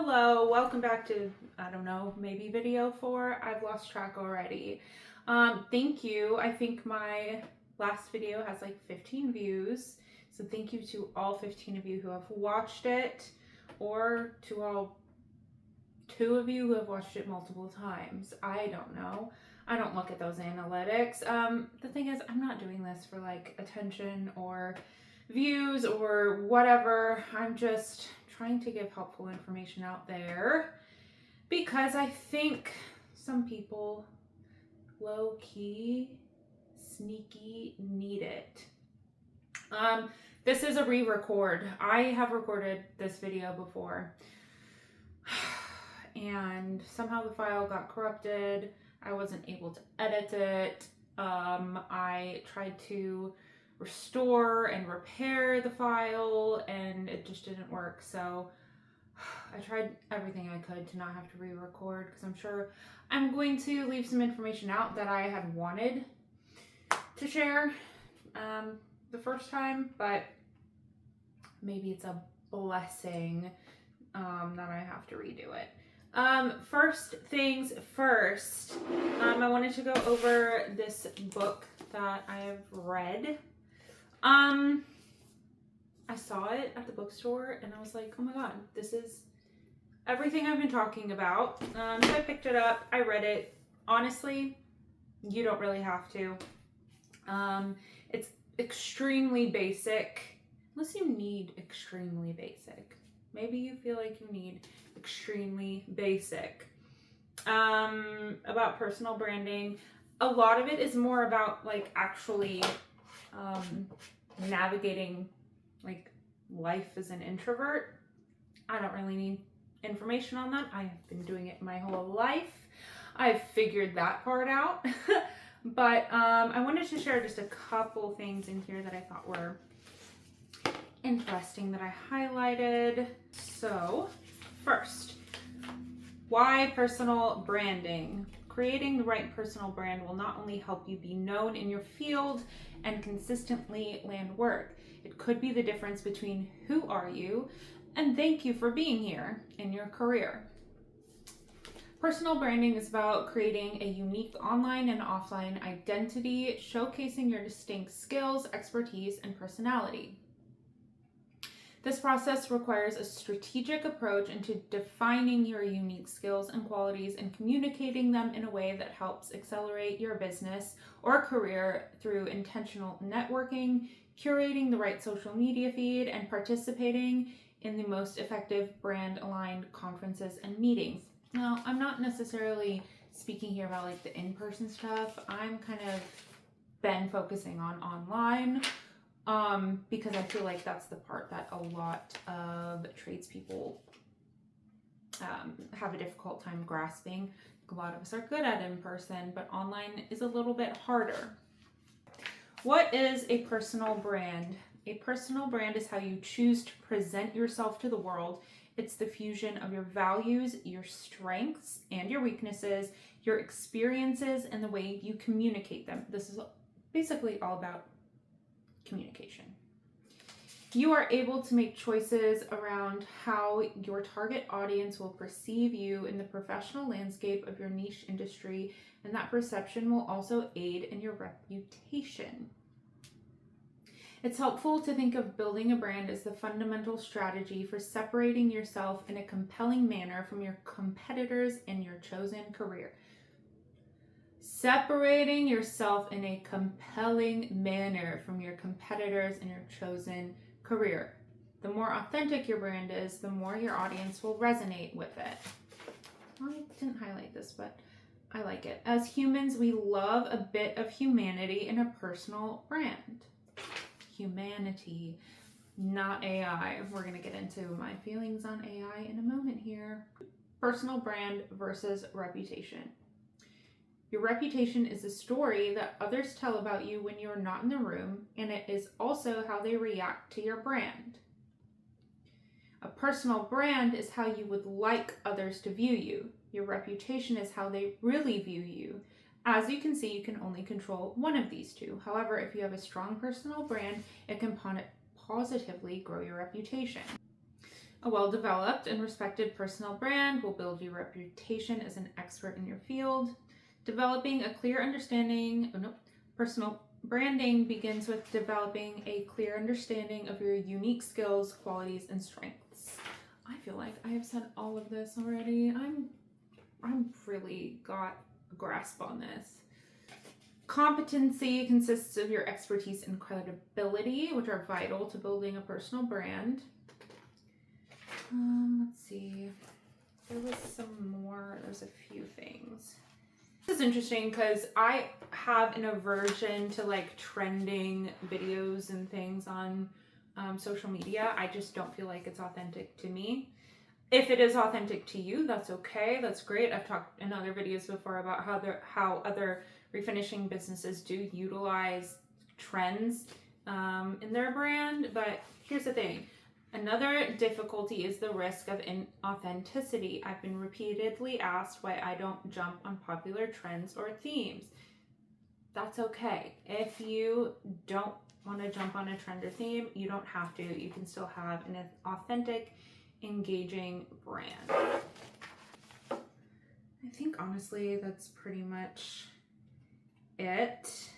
Hello, welcome back to, I don't know, maybe video 4. I've lost track already. Thank you. I think my last video has like 15 views. So thank you to all 15 of you who have watched it, or to all 2 of you who have watched it multiple times. I don't know. I don't look at those analytics. The thing is, I'm not doing this for like attention or views or whatever. I'm just trying to give helpful information out there because I think some people low-key, sneaky need it. This is a re-record. I have recorded this video before and somehow the file got corrupted. I wasn't able to edit it. I tried to restore and repair the file and it just didn't work. So I tried everything I could to not have to re-record because I'm sure I'm going to leave some information out that I had wanted to share the first time, but maybe it's a blessing that I have to redo it. First things first, I wanted to go over this book that I have read. I saw it at the bookstore and I was like, oh my god, this is everything I've been talking about. So I picked it up, I read it. Honestly, you don't really have to. It's extremely basic, unless you need extremely basic. Maybe you feel like you need extremely basic. About personal branding. A lot of it is more about like actually navigating like life as an introvert. I don't really need information on that. I have been doing it my whole life. I've figured that part out. But I wanted to share just a couple things in here that I thought were interesting that I highlighted. So first, why personal branding? Creating the right personal brand will not only help you be known in your field and consistently land work, it could be the difference between who are you and thank you for being here in your career. Personal branding is about creating a unique online and offline identity, showcasing your distinct skills, expertise, and personality. This process requires a strategic approach into defining your unique skills and qualities and communicating them in a way that helps accelerate your business or career through intentional networking, curating the right social media feed, and participating in the most effective brand-aligned conferences and meetings. Now, I'm not necessarily speaking here about like the in-person stuff. I'm kind of been focusing on online. Because I feel like that's the part that a lot of tradespeople have a difficult time grasping. A lot of us are good at in person, but online is a little bit harder. What is a personal brand? A personal brand is how you choose to present yourself to the world. It's the fusion of your values, your strengths, and your weaknesses, your experiences, and the way you communicate them. This is basically all about communication. You are able to make choices around how your target audience will perceive you in the professional landscape of your niche industry, and that perception will also aid in your reputation. It's helpful to think of building a brand as the fundamental strategy for separating yourself in a compelling manner from your competitors in your chosen career. Separating yourself in a compelling manner from your competitors in your chosen career. The more authentic your brand is, the more your audience will resonate with it. I didn't highlight this, but I like it. As humans, we love a bit of humanity in a personal brand. Humanity, not AI. We're going to get into my feelings on AI in a moment here. Personal brand versus reputation. Your reputation is a story that others tell about you when you're not in the room, and it is also how they react to your brand. A personal brand is how you would like others to view you. Your reputation is how they really view you. As you can see, you can only control one of these two. However, if you have a strong personal brand, it can positively grow your reputation. A well-developed and respected personal brand will build your reputation as an expert in your field. Developing a clear understanding, personal branding begins with developing a clear understanding of your unique skills, qualities, and strengths. I feel like I have said all of this already. I'm really got a grasp on this. Competency consists of your expertise and credibility, which are vital to building a personal brand. Let's see. There was some more. There's a few things. This is interesting because I have an aversion to like trending videos and things on social media. I just don't feel like it's authentic to me. If it is authentic to you, that's okay. That's great. I've talked in other videos before about how other refinishing businesses do utilize trends in their brand. But here's the thing. Another difficulty is the risk of inauthenticity. I've been repeatedly asked why I don't jump on popular trends or themes. That's okay. If you don't want to jump on a trend or theme, you don't have to. You can still have an authentic, engaging brand. I think honestly that's pretty much it.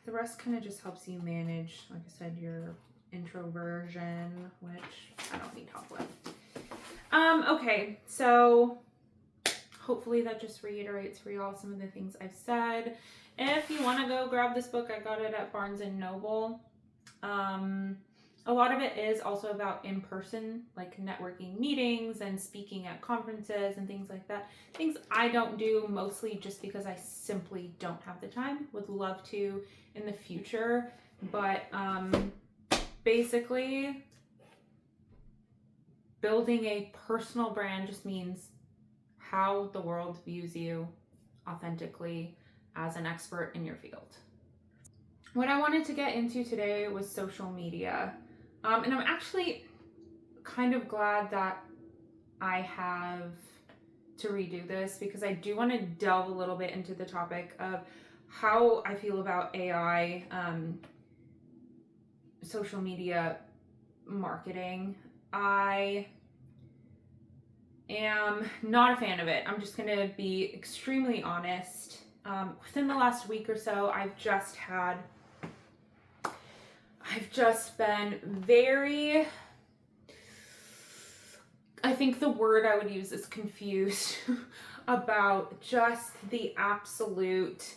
The rest kind of just helps you manage, like I said, your introversion, which I don't need help with. Okay, so hopefully that just reiterates for y'all some of the things I've said. If you want to go grab this book, I got it at Barnes & Noble. A lot of it is also about in-person, like networking meetings and speaking at conferences and things like that. Things I don't do mostly just because I simply don't have the time. Would love to in the future, but basically building a personal brand just means how the world views you authentically as an expert in your field. What I wanted to get into today was social media. And I'm actually kind of glad that I have to redo this because I do want to delve a little bit into the topic of how I feel about AI, social media marketing. I am not a fan of it. I'm just going to be extremely honest. Within the last week or so, I've just been very, I think the word I would use is confused about just the absolute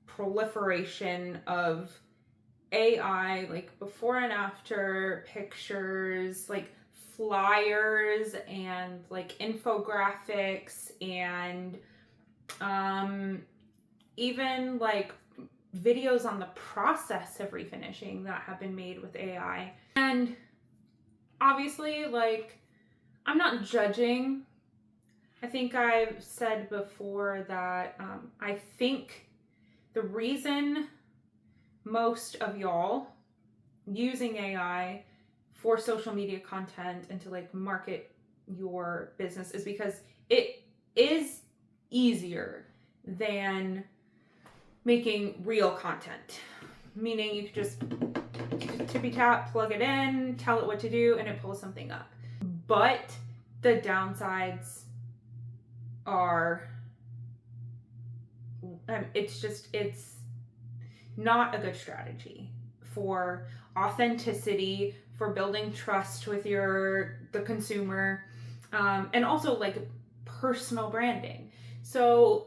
proliferation of AI, like before and after pictures, like flyers and like infographics and even like videos on the process of refinishing that have been made with AI. And obviously, like, I'm not judging. I think I've said before that I think the reason most of y'all using AI for social media content and to like market your business is because it is easier than making real content, meaning you could just tippy tap, plug it in, tell it what to do, and it pulls something up. But the downsides are, it's not a good strategy for authenticity, for building trust with the consumer, and also like personal branding. So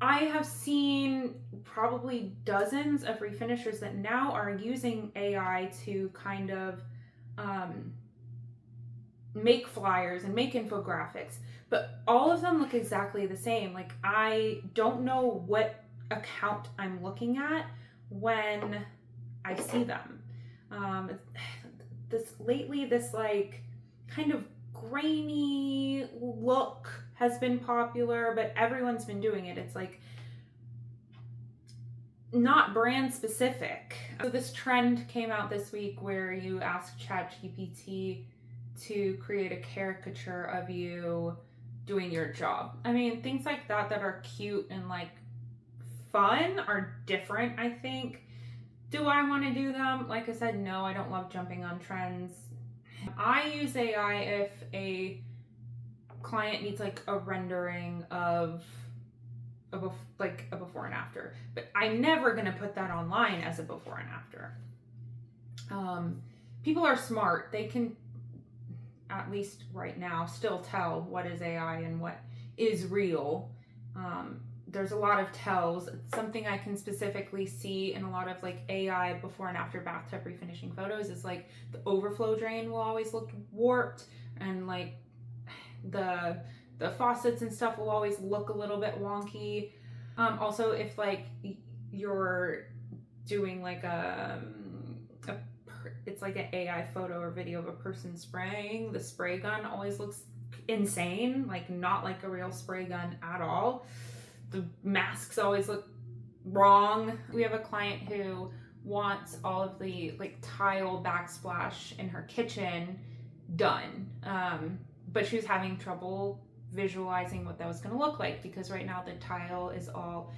I have seen probably dozens of refinishers that now are using AI to kind of make flyers and make infographics, but all of them look exactly the same. Like, I don't know what account I'm looking at when I see them. This like kind of grainy look has been popular, but everyone's been doing it. It's like not brand specific. So this trend came out this week where you ask ChatGPT to create a caricature of you doing your job. I mean, things like that are cute and like fun are different, I think. Do I want to do them? Like I said, no, I don't love jumping on trends. I use AI if a client needs like a rendering of a before and after, but I'm never going to put that online as a before and after. People are smart. They can, at least right now, still tell what is AI and what is real. There's a lot of tells. It's something I can specifically see in a lot of like AI before and after bathtub refinishing photos is like the overflow drain will always look warped, and like the faucets and stuff will always look a little bit wonky. Also, if like you're doing like it's like an AI photo or video of a person spraying, the spray gun always looks insane, like not like a real spray gun at all. The masks always look wrong. We have a client who wants all of the like tile backsplash in her kitchen done, but she was having trouble visualizing what that was going to look like because right now the tile is all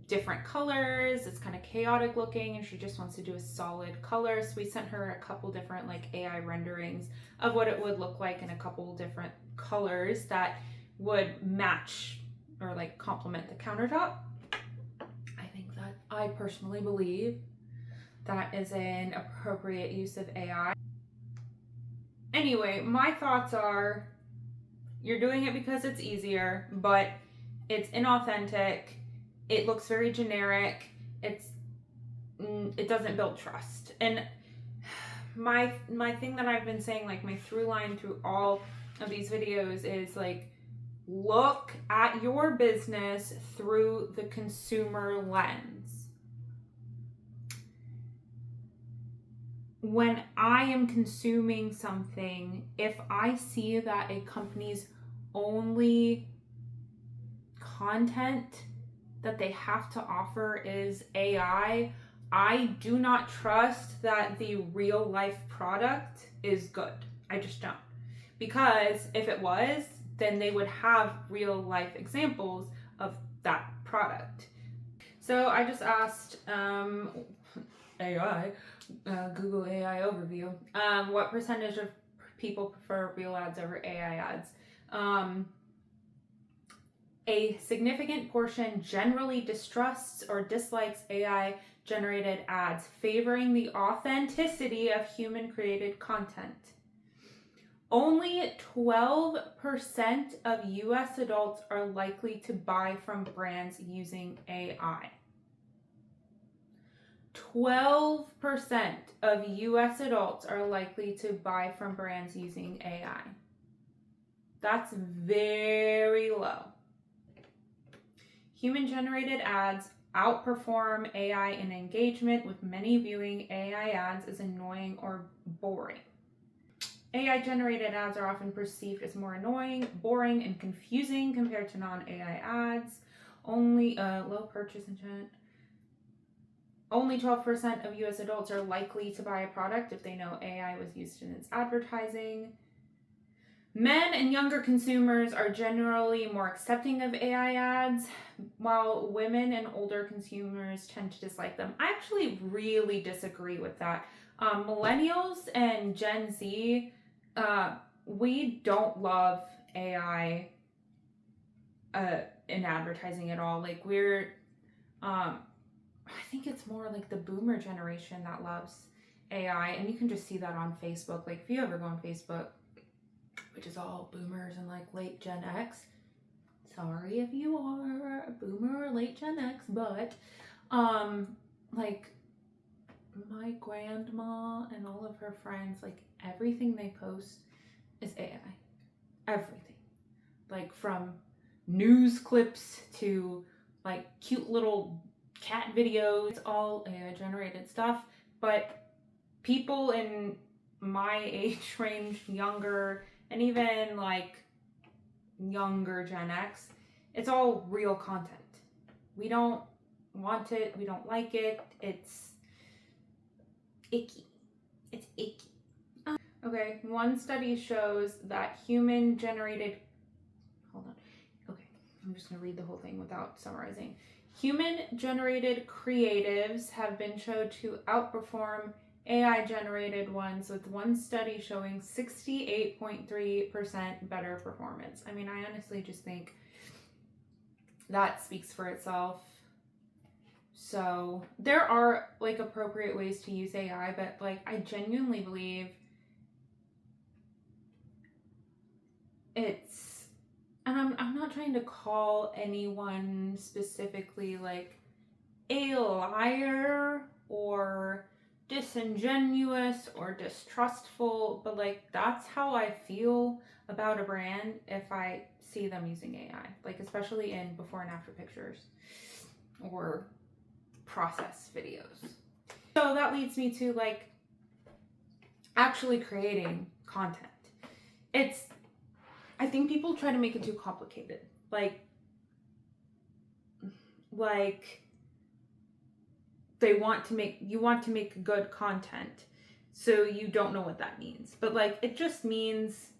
different colors. It's kind of chaotic looking, and she just wants to do a solid color. So we sent her a couple different like AI renderings of what it would look like in a couple different colors that would match or like complement the countertop. I think that I personally believe that is an appropriate use of AI. Anyway, my thoughts are you're doing it because it's easier, but it's inauthentic. It looks very generic. It doesn't build trust. And my thing that I've been saying, like my through line through all of these videos is like, look at your business through the consumer lens. When I am consuming something, if I see that a company's only content that they have to offer is AI, I do not trust that the real life product is good. I just don't. Because if it was, then they would have real life examples of that product. So I just asked AI, Google AI overview, what percentage of people prefer real ads over AI ads? A significant portion generally distrusts or dislikes AI generated ads, favoring the authenticity of human created content. Only 12% of US adults are likely to buy from brands using AI. 12% of US adults are likely to buy from brands using AI. That's very low. Human-generated ads outperform AI in engagement, with many viewing AI ads as annoying or boring. AI-generated ads are often perceived as more annoying, boring, and confusing compared to non-AI ads. Only low purchase intent. Only 12% of US adults are likely to buy a product if they know AI was used in its advertising. Men and younger consumers are generally more accepting of AI ads, while women and older consumers tend to dislike them. I actually really disagree with that. Millennials and Gen Z, we don't love AI in advertising at all. Like I think it's more like the boomer generation that loves AI, and you can just see that on Facebook. Like if you ever go on Facebook, which is all boomers and like late Gen X. Sorry if you are a boomer or late Gen X, but like my grandma and all of her friends, like everything they post is AI. Everything. Like from news clips to like cute little cat videos, it's all AI generated stuff. But people in my age range, younger, and even like younger Gen X, it's all real content. We don't want it, we don't like it, it's icky. It's icky. Okay, one study shows that hold on. Okay, I'm just gonna read the whole thing without summarizing. Human-generated creatives have been shown to outperform AI-generated ones, with one study showing 68.3% better performance. I mean, I honestly just think that speaks for itself. So there are like appropriate ways to use AI, but like I genuinely believe it's, and I'm not trying to call anyone specifically like a liar or disingenuous or distrustful, but like that's how I feel about a brand if I see them using AI, like especially in before and after pictures or process videos. So that leads me to like actually creating content. I think people try to make it too complicated. Like you want to make good content, so you don't know what that means. But like it just means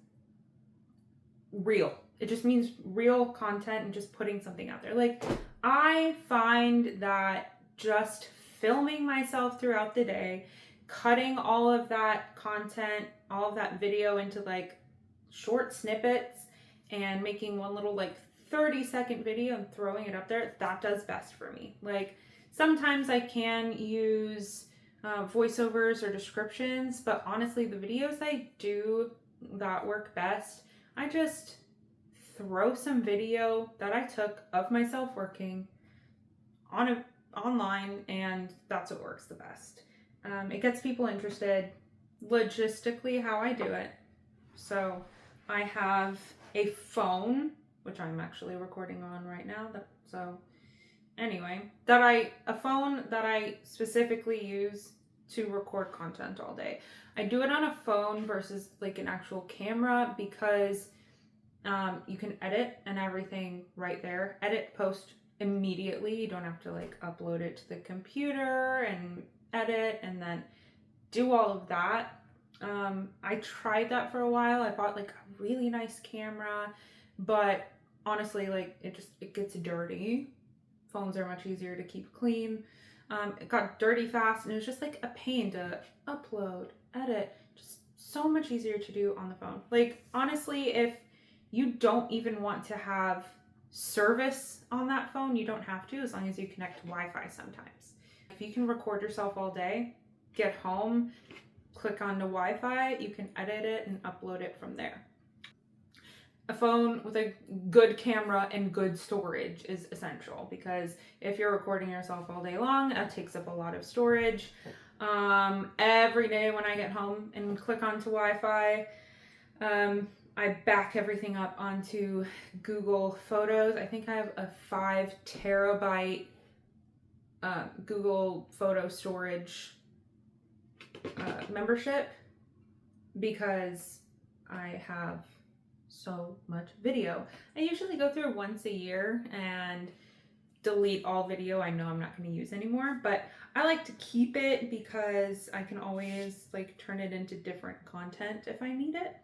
real. It just means real content and just putting something out there. Like I find that just filming myself throughout the day, cutting all of that content, all of that video into like short snippets and making one little like 30-second video and throwing it up there, that does best for me. Like sometimes I can use voiceovers or descriptions, but honestly the videos I do that work best, I just throw some video that I took of myself working online, and that's what works the best. It gets people interested logistically how I do it. So I have a phone, which I'm actually recording on right now. A phone that I specifically use to record content all day. I do it on a phone versus like an actual camera because you can edit and everything right there. Edit, post immediately. You don't have to like upload it to the computer and edit and then do all of that. I tried that for a while. I bought like a really nice camera, but honestly, like it gets dirty. Phones are much easier to keep clean. It got dirty fast and it was just like a pain to upload, edit, just so much easier to do on the phone. Like honestly, if you don't even want to have service on that phone, you don't have to, as long as you connect to Wi-Fi sometimes. If you can record yourself all day, get home, click onto Wi-Fi, you can edit it and upload it from there. A phone with a good camera and good storage is essential, because if you're recording yourself all day long, that takes up a lot of storage. Every day when I get home and click onto Wi-Fi, I back everything up onto Google Photos. I think I have a 5 terabyte Google Photo storage membership, because I have so much video. I usually go through once a year and delete all video I know I'm not going to use anymore, but I like to keep it because I can always like turn it into different content if I need it.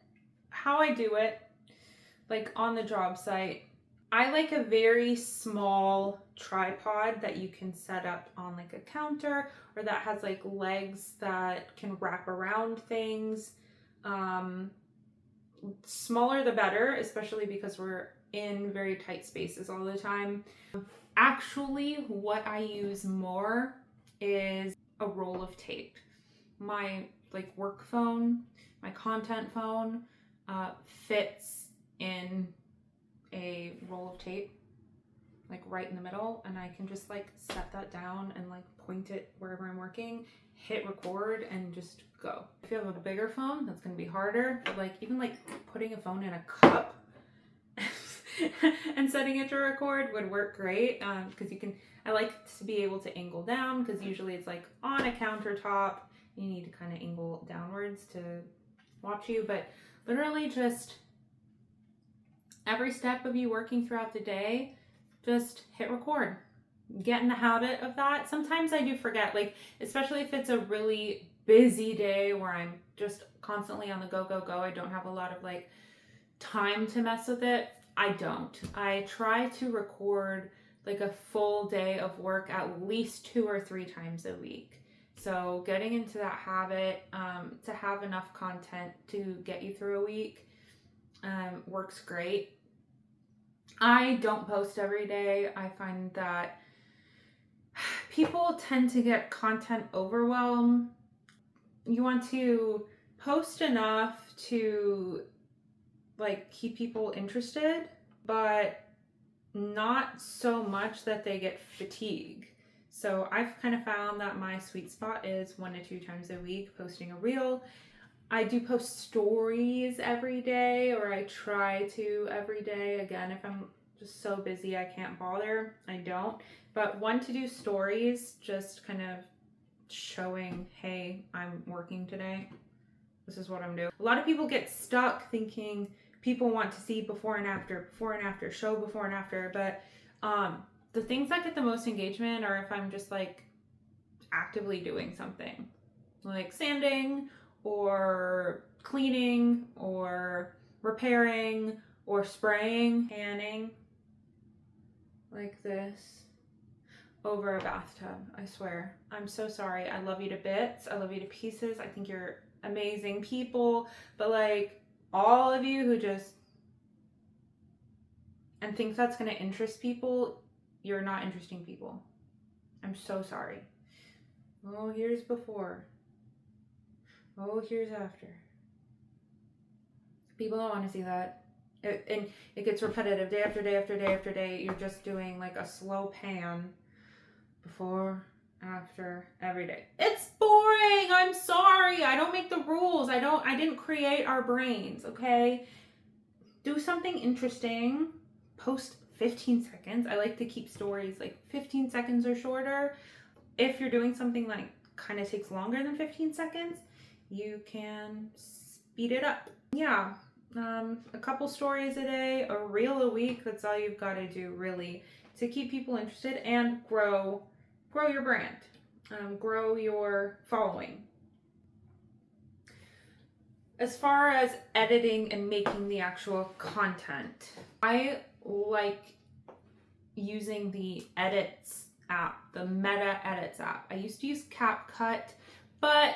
How I do it, like on the job site, I like a very small tripod that you can set up on like a counter, or that has like legs that can wrap around things. Smaller the better, especially because we're in very tight spaces all the time. Actually, what I use more is a roll of tape. My like work phone, my content phone, fits in a roll of tape, like right in the middle, and I can just like set that down and like point it wherever I'm working, hit record, and just go. If you have a bigger phone, that's gonna be harder, but like even like putting a phone in a cup and setting it to record would work great, because I like to be able to angle down, because usually it's like on a countertop, you need to kind of angle downwards to watch you, but literally just every step of you working throughout the day, just hit record. Get in the habit of that. Sometimes I do forget, like especially if it's a really busy day where I'm just constantly on the go, I don't have a lot of like time to mess with it. I try to record like a full day of work at least 2 or 3 times a week. So getting into that habit to have enough content to get you through a week works great. I don't post every day. I find that people tend to get content overwhelm. You want to post enough to like keep people interested, but not so much that they get fatigue. So I've kind of found that my sweet spot is 1 to 2 times a week posting a reel. I do post stories every day, or I try to every day. Again, if I'm just so busy I can't bother, I don't. But 1 to 2 stories, just kind of showing, hey, I'm working today. This is what I'm doing. A lot of people get stuck thinking people want to see before and after, show before and after. But the things that get the most engagement are if I'm just like actively doing something, like sanding or cleaning or repairing or spraying, panning like this over a bathtub. I swear. I'm so sorry. I love you to bits. I love you to pieces. I think you're amazing people. But like all of you who just and think that's going to interest people, you're not interesting people. I'm so sorry. Oh, here's before. Oh, here's after. People don't want to see that. And it gets repetitive day after day after day after day. You're just doing like a slow pan before, after, every day. It's boring. I'm sorry. I don't make the rules. I didn't create our brains, okay? Do something interesting. Post 15 seconds. I like to keep stories like 15 seconds or shorter. If you're doing something like kind of takes longer than 15 seconds, you can speed it up. Yeah. A couple stories a day, a reel a week. That's all you've got to do really to keep people interested and grow your brand, grow your following. As far as editing and making the actual content, I like using the Edits app, the Meta Edits app. I used to use CapCut, but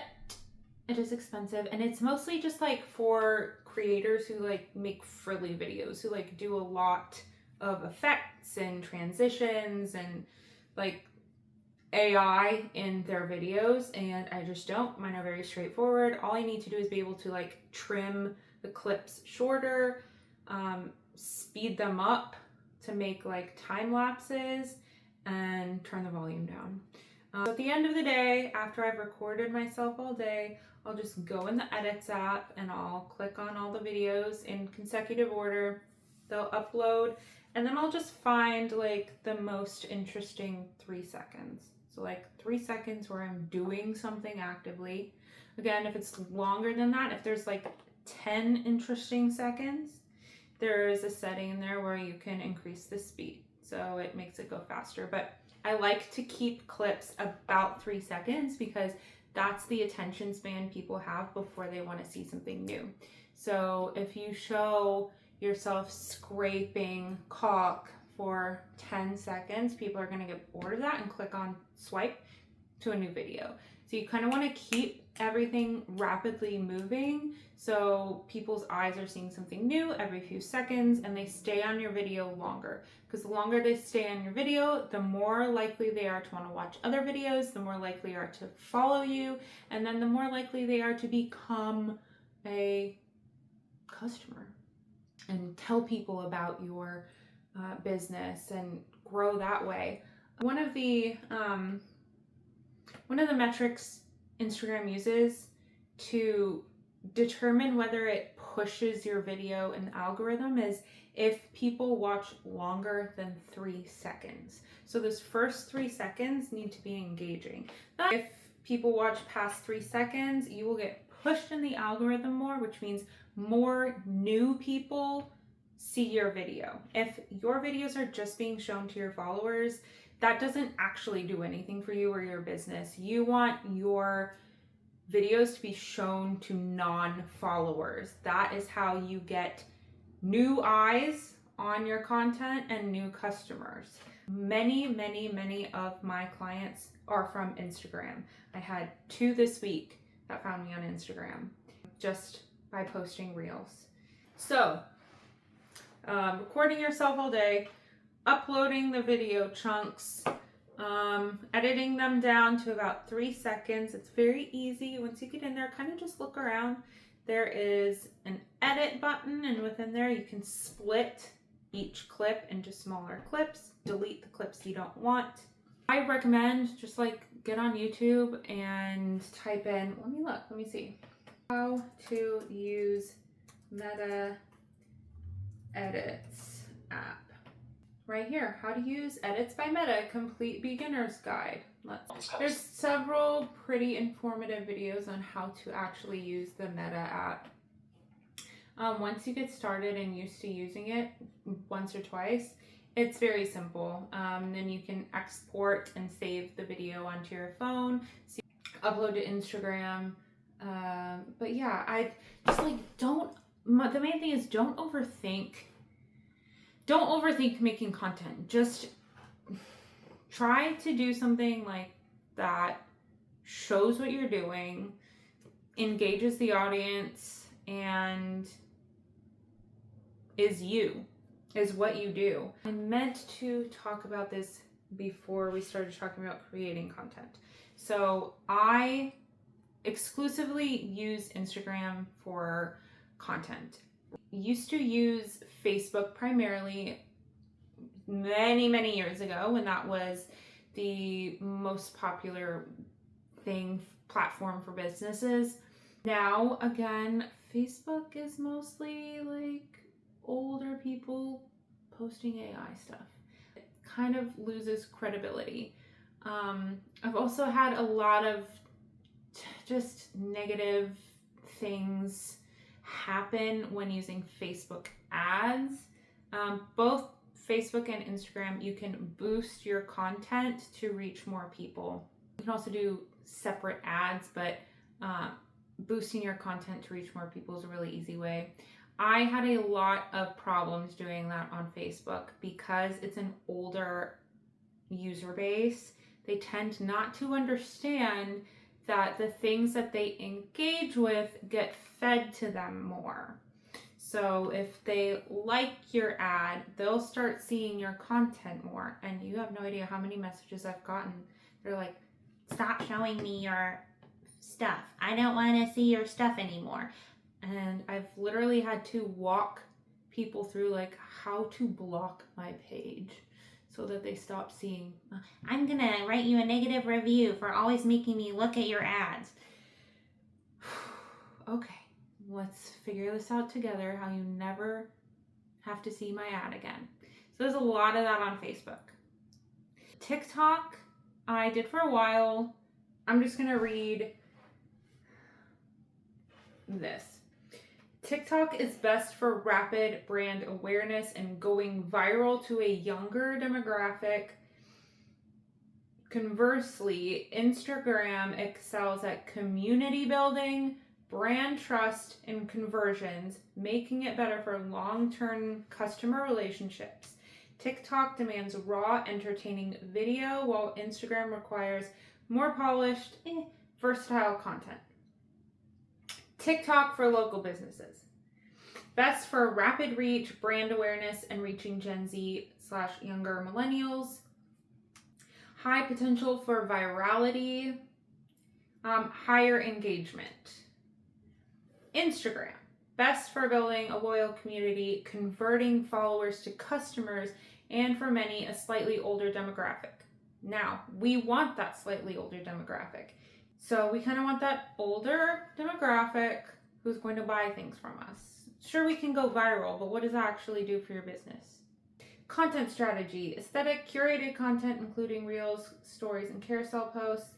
it is expensive, and it's mostly just like for creators who like make frilly videos, who like do a lot of effects and transitions and like AI in their videos, and I just don't. Mine are very straightforward. All I need to do is be able to like trim the clips shorter, speed them up to make like time lapses, and turn the volume down. So at the end of the day, after I've recorded myself all day, I'll just go in the Edits app and I'll click on all the videos in consecutive order. They'll upload, and then I'll just find like the most interesting 3 seconds. So like 3 seconds where I'm doing something actively. Again, if it's longer than that, if there's like 10 interesting seconds, there is a setting in there where you can increase the speed. So it makes it go faster. But I like to keep clips about 3 seconds because that's the attention span people have before they want to see something new. So if you show yourself scraping caulk for 10 seconds, people are going to get bored of that and click on swipe to a new video. So you kind of want to keep everything rapidly moving so people's eyes are seeing something new every few seconds and they stay on your video longer. Because the longer they stay on your video, the more likely they are to want to watch other videos, the more likely they are to follow you, and then the more likely they are to become a customer and tell people about your business and grow that way. One of the metrics Instagram uses to determine whether it pushes your video in the algorithm is if people watch longer than 3 seconds. So those first 3 seconds need to be engaging. If people watch past 3 seconds, you will get pushed in the algorithm more, which means more new people see your video. If your videos are just being shown to your followers, that doesn't actually do anything for you or your business. You want your videos to be shown to non-followers. That is how you get new eyes on your content and new customers. Many of my clients are from Instagram. I had 2 this week that found me on Instagram just by posting reels. So, recording yourself all day, uploading the video chunks, editing them down to about 3 seconds. It's very easy. Once you get in there, kind of just look around. There is an edit button, and within there you can split each clip into smaller clips, delete the clips you don't want. I recommend just like get on YouTube and type in, let me see, how to use Meta Edits app. Right here, how to use Edits by Meta, complete beginner's guide. There's several pretty informative videos on how to actually use the Meta app. Once you get started and used to using it once or twice, it's very simple. Then you can export and save the video onto your phone, so you upload to Instagram. But yeah, I just like the main thing is don't overthink making content. Just try to do something like that shows what you're doing, engages the audience, and is what you do. I meant to talk about this before we started talking about creating content. So I exclusively use Instagram for content. Used to use Facebook primarily many years ago when that was the most popular platform for businesses. Now again, Facebook is mostly like older people posting AI stuff. It kind of loses credibility. I've also had a lot of just negative things happen when using Facebook ads. Both Facebook and Instagram, you can boost your content to reach more people. You can also do separate ads, but boosting your content to reach more people is a really easy way. I had a lot of problems doing that on Facebook because it's an older user base. They tend not to understand that the things that they engage with get fed to them more. So if they like your ad, they'll start seeing your content more. And you have no idea how many messages I've gotten. They're like, stop showing me your stuff. I don't want to see your stuff anymore. And I've literally had to walk people through like how to block my page so that they stop seeing. I'm gonna write you a negative review for always making me look at your ads. Okay, let's figure this out together, how you never have to see my ad again. So there's a lot of that on Facebook. TikTok, I did for a while. I'm just gonna read this. TikTok is best for rapid brand awareness and going viral to a younger demographic. Conversely, Instagram excels at community building, brand trust, and conversions, making it better for long-term customer relationships. TikTok demands raw, entertaining video, while Instagram requires more polished, versatile content. TikTok for local businesses. Best for rapid reach, brand awareness, and reaching Gen Z/younger millennials. High potential for virality, higher engagement. Instagram. Best for building a loyal community, converting followers to customers, and for many, a slightly older demographic. Now, we want that slightly older demographic. So we kind of want that older demographic who's going to buy things from us. Sure, we can go viral, but what does that actually do for your business? Content strategy, aesthetic, curated content, including reels, stories, and carousel posts.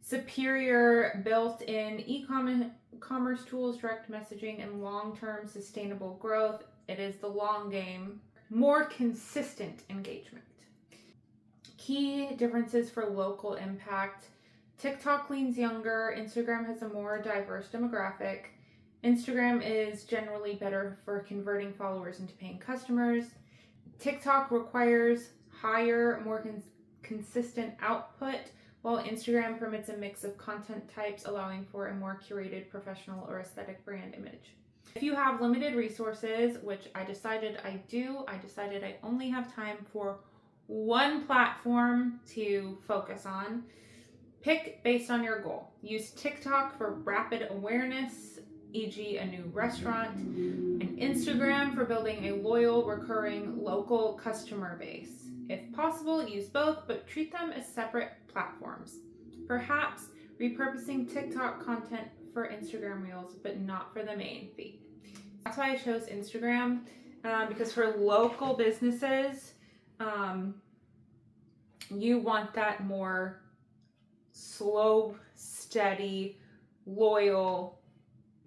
Superior built-in e-commerce tools, direct messaging, and long-term sustainable growth. It is the long game. More consistent engagement. Key differences for local impact. TikTok leans younger. Instagram has a more diverse demographic. Instagram is generally better for converting followers into paying customers. TikTok requires higher, more consistent output, while Instagram permits a mix of content types, allowing for a more curated professional or aesthetic brand image. If you have limited resources, which I decided I do, I only have time for one platform to focus on. Pick based on your goal. Use TikTok for rapid awareness, e.g. a new restaurant, and Instagram for building a loyal, recurring, local customer base. If possible, use both, but treat them as separate platforms. Perhaps repurposing TikTok content for Instagram Reels, but not for the main feed. That's why I chose Instagram, because for local businesses, you want that more slow, steady, loyal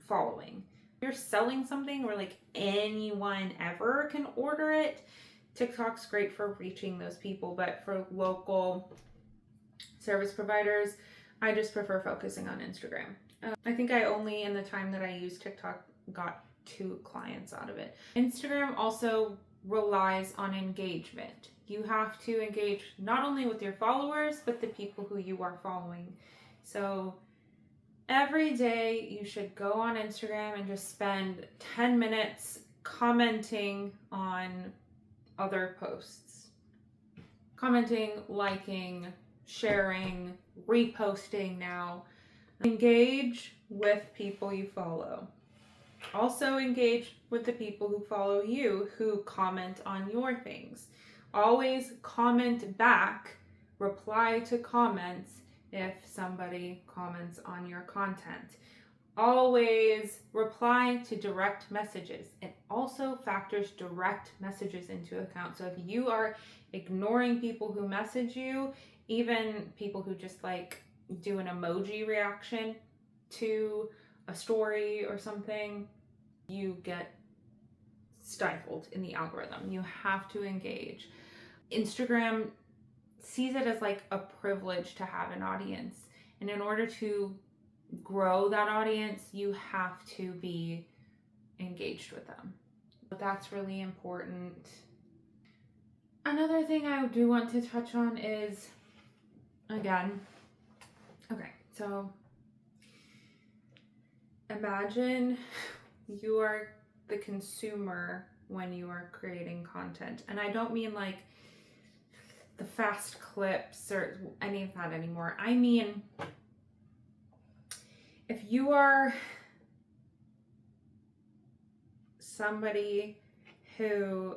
following. If you're selling something where like anyone ever can order it, TikTok's great for reaching those people, but for local service providers, I just prefer focusing on Instagram. I think I only, in the time that I used TikTok, got 2 clients out of it. Instagram also relies on engagement. You have to engage not only with your followers, but the people who you are following. So every day you should go on Instagram and just spend 10 minutes commenting on other posts. Commenting, liking, sharing, reposting now. Engage with people you follow. Also engage with the people who follow you, who comment on your things. Always comment back, reply to comments if somebody comments on your content. Always reply to direct messages. It also factors direct messages into account. So if you are ignoring people who message you, even people who just like do an emoji reaction to a story or something, you get stifled in the algorithm. You have to engage. Instagram sees it as like a privilege to have an audience. And in order to grow that audience, you have to be engaged with them. But that's really important. Another thing I do want to touch on is, again, okay, so imagine you are the consumer when you are creating content. And I don't mean like the fast clips or any of that anymore. I mean, if you are somebody who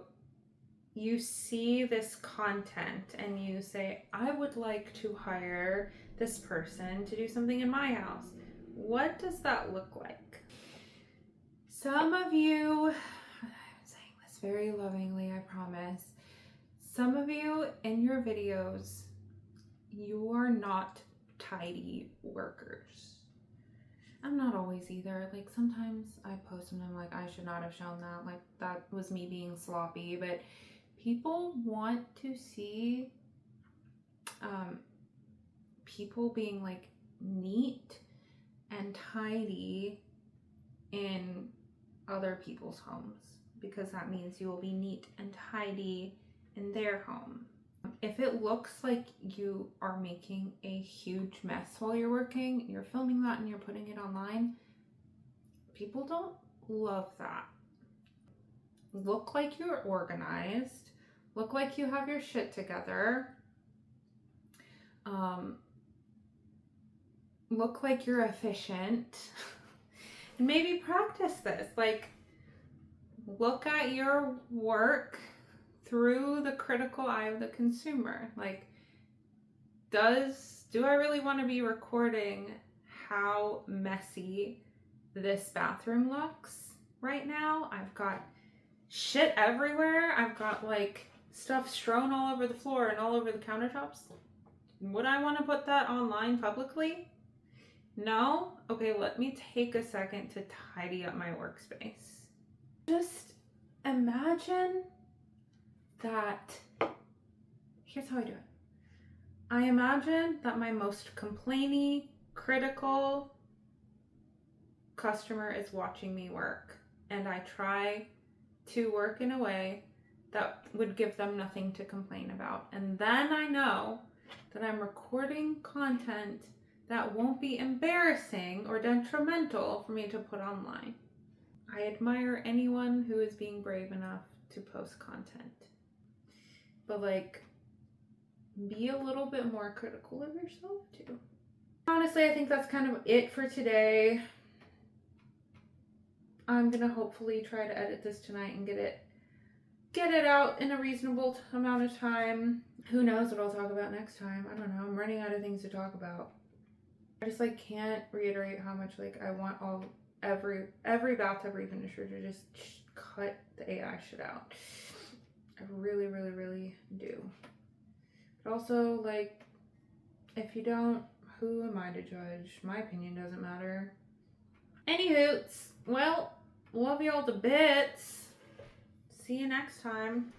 you see this content and you say, I would like to hire this person to do something in my house, what does that look like? Some of you, I'm saying this very lovingly, I promise. Some of you in your videos, you are not tidy workers. I'm not always either. Like sometimes I post and I'm like, I should not have shown that. Like that was me being sloppy. But people want to see people being like neat and tidy in other people's homes, because that means you will be neat and tidy in their home. If it looks like you are making a huge mess while you're working, you're filming that and you're putting it online, people don't love that. Look like you're organized, look like you have your shit together, look like you're efficient, and maybe practice this. Like, look at your work through the critical eye of the consumer. Like, do I really want to be recording how messy this bathroom looks right now? I've got shit everywhere. I've got like stuff strewn all over the floor and all over the countertops. Would I want to put that online publicly? No? Okay, let me take a second to tidy up my workspace. Just imagine that. Here's how I do it. I imagine that my most complainy, critical customer is watching me work, and I try to work in a way that would give them nothing to complain about. And then I know that I'm recording content that won't be embarrassing or detrimental for me to put online. I admire anyone who is being brave enough to post content. But like, be a little bit more critical of yourself too. Honestly, I think that's kind of it for today. I'm gonna hopefully try to edit this tonight and get it out in a reasonable amount of time. Who knows what I'll talk about next time? I don't know. I'm running out of things to talk about. I just like can't reiterate how much like I want every bathtub refinisher to just cut the AI shit out. I really, really, really do. But also, like, if you don't, who am I to judge? My opinion doesn't matter. Anywhoots, well, love y'all to bits. See you next time.